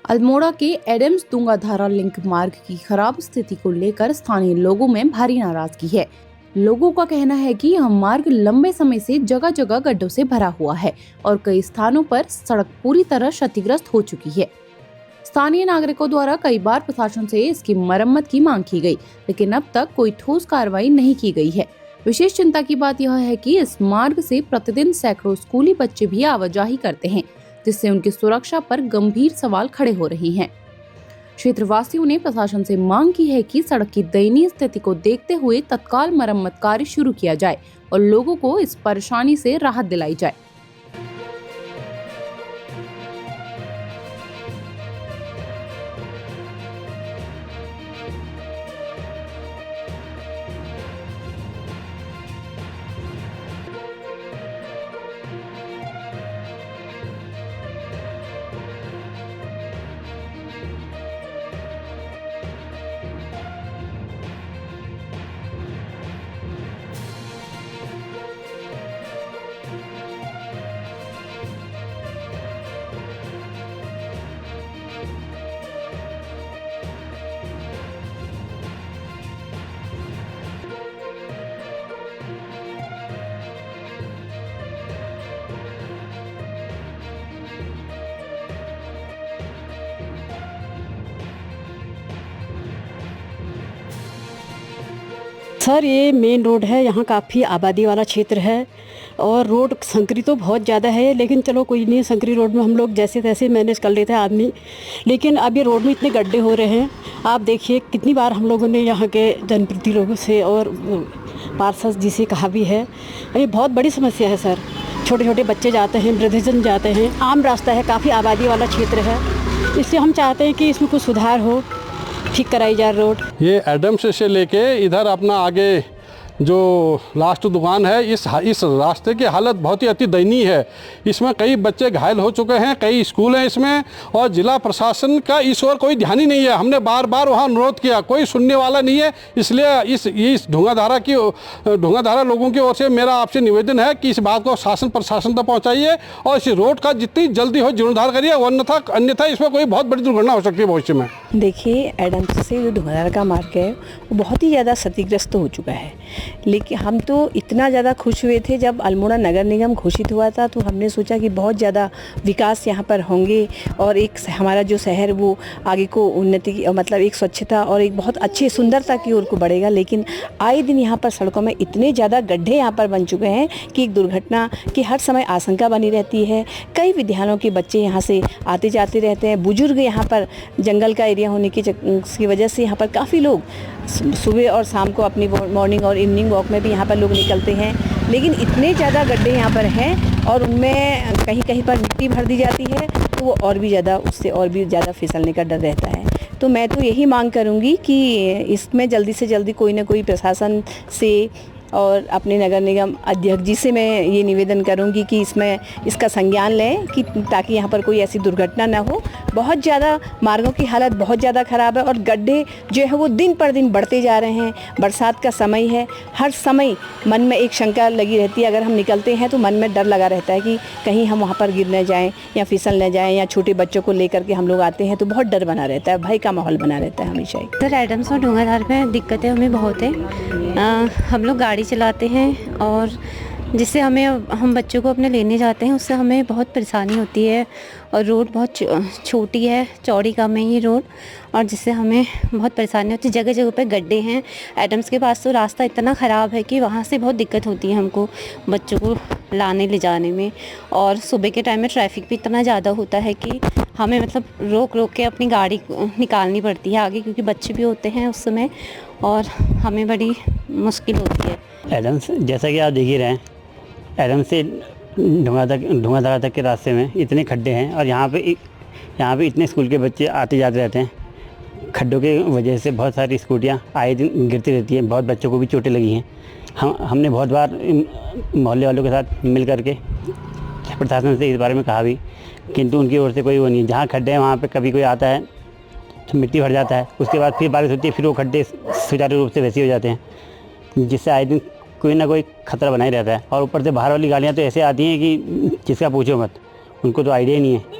अल्मोड़ा के Adams दूंगाधारा link मार्ग की खराब स्थिति को लेकर स्थानीय लोगों में भारी नाराजगी है। लोगों का कहना है कि यह मार्ग लंबे समय से जगह जगह गड्ढों से भरा हुआ है और कई स्थानों पर सड़क पूरी तरह क्षतिग्रस्त हो चुकी है। स्थानीय नागरिकों द्वारा कई बार प्रशासन से इसकी मरम्मत की मांग की गई, लेकिन अब तक कोई ठोस कार्रवाई नहीं की गई है। विशेष चिंता की बात यह है कि इस मार्ग से प्रतिदिन सैकड़ों स्कूली बच्चे भी आवाजाही करते हैं, जिससे उनकी सुरक्षा पर गंभीर सवाल खड़े हो रहे हैं। क्षेत्रवासियों ने प्रशासन से मांग की है कि सड़क की दयनीय स्थिति को देखते हुए तत्काल मरम्मत कार्य शुरू किया जाए और लोगों को इस परेशानी से राहत दिलाई जाए। सर, ये मेन रोड है, यहाँ काफ़ी आबादी वाला क्षेत्र है और रोड संकरी तो बहुत ज़्यादा है, लेकिन चलो कोई नहीं, संकरी रोड में हम लोग जैसे तैसे मैनेज कर लेते हैं आदमी। लेकिन अब ये रोड में इतने गड्ढे हो रहे हैं, आप देखिए कितनी बार हम लोगों ने यहाँ के जनप्रतिनिधि लोगों से और पार्षद जी से कहा भी है। ये बहुत बड़ी समस्या है सर। छोटे छोटे बच्चे जाते हैं, वृद्धजन जाते हैं, आम रास्ता है, काफ़ी आबादी वाला क्षेत्र है, इसलिए हम चाहते हैं कि इसमें कुछ सुधार हो, ठीक कराई जाए रोड। ये एडम्स से लेके इधर अपना आगे जो लास्ट दुकान है, इस रास्ते की हालत बहुत ही अति दयनीय है। इसमें कई बच्चे घायल हो चुके हैं, कई स्कूल हैं इसमें, और जिला प्रशासन का इस ओर कोई ध्यान ही नहीं है। हमने बार बार वहाँ अनुरोध किया, कोई सुनने वाला नहीं है। इसलिए इस ढूंगाधारा लोगों की ओर से मेरा आपसे निवेदन है कि इस बात को शासन प्रशासन तक पहुँचाइए और इस रोड का जितनी जल्दी हो जीर्णोद्धार करिए, अन्यथा इसमें कोई बहुत बड़ी दुर्घटना हो सकती है भविष्य में। देखिए, एडम्स से जो दूंगाधारा का मार्ग है वो बहुत ही ज़्यादा क्षतिग्रस्त हो चुका है, लेकिन हम तो इतना ज़्यादा खुश हुए थे जब अल्मोड़ा नगर निगम घोषित हुआ था, तो हमने सोचा कि बहुत ज़्यादा विकास यहाँ पर होंगे और एक हमारा जो शहर वो आगे को उन्नति मतलब एक स्वच्छता और एक बहुत अच्छी सुंदरता की ओर को बढ़ेगा। लेकिन आए दिन यहाँ पर सड़कों में इतने ज़्यादा गड्ढे यहाँ पर बन चुके हैं कि एक दुर्घटना की हर समय आशंका बनी रहती है। कई विद्यालयों के बच्चे यहाँ से आते जाते रहते हैं, बुजुर्ग यहाँ पर जंगल का एरिया होने की वजह से यहाँ पर काफ़ी लोग सुबह और शाम को अपनी मॉर्निंग और इवनिंग वॉक में भी यहाँ पर लोग निकलते हैं। लेकिन इतने ज़्यादा गड्ढे यहाँ पर हैं और उनमें कहीं कहीं पर मिट्टी भर दी जाती है, तो वो और भी ज़्यादा उससे और भी ज़्यादा फिसलने का डर रहता है। तो मैं तो यही मांग करूँगी कि इसमें जल्दी से जल्दी कोई ना कोई प्रशासन से और अपने नगर निगम अध्यक्ष जी से मैं ये निवेदन करूंगी कि इसका संज्ञान लें कि ताकि यहाँ पर कोई ऐसी दुर्घटना ना हो। बहुत ज़्यादा मार्गों की हालत बहुत ज़्यादा ख़राब है और गड्ढे जो है वो दिन पर दिन बढ़ते जा रहे हैं। बरसात का समय है, हर समय मन में एक शंका लगी रहती है। अगर हम निकलते हैं तो मन में डर लगा रहता है कि कहीं हम वहाँ पर गिर न जाएँ या फिसल न जाएँ, या छोटे बच्चों को लेकर के हम लोग आते हैं तो बहुत डर बना रहता है, भय का माहौल बना रहता है हमेशा ही। सर, एडम्स और दूंगाधार में दिक्कतें हमें बहुत है। हम लोग गाड़ी चलाते हैं और जिससे हम बच्चों को अपने लेने जाते हैं, उससे हमें बहुत परेशानी होती है और रोड बहुत छोटी है, चौड़ी कम है ये रोड, और जिससे हमें बहुत परेशानी होती है। जगह जगह पे गड्ढे हैं। एडम्स के पास तो रास्ता इतना ख़राब है कि वहाँ से बहुत दिक्कत होती है हमको बच्चों को लाने ले जाने में, और सुबह के टाइम में ट्रैफिक भी इतना ज़्यादा होता है कि हमें मतलब रोक रोक के अपनी गाड़ी निकालनी पड़ती है आगे, क्योंकि बच्चे भी होते हैं उस समय और हमें बड़ी मुश्किल होती है। एडम्स जैसा कि आप देख ही रहे हैं, एडम्स से ढूंगाधारा तक के रास्ते में इतने खड्डे हैं और यहाँ पे इतने स्कूल के बच्चे आते जाते रहते हैं। खड्डों के वजह से बहुत सारी स्कूटियाँ आए दिन गिरती रहती हैं, बहुत बच्चों को भी चोटें लगी हैं। हमने बहुत बार मोहल्ले वालों के साथ मिल करके प्रशासन से इस बारे में कहा भी, किंतु उनकी ओर से कोई वो नहीं है। जहाँ खड्डे हैं वहाँ पे कभी कोई आता है तो मिट्टी भर जाता है, उसके बाद फिर बारिश होती है, फिर वो खड्डे सुचारू रूप से वैसे हो जाते हैं, जिससे आए दिन कोई ना कोई खतरा बना ही रहता है। और ऊपर से बाहर वाली गाड़ियाँ तो ऐसे आती हैं कि जिसका पूछो मत, उनको तो आइडिया ही नहीं है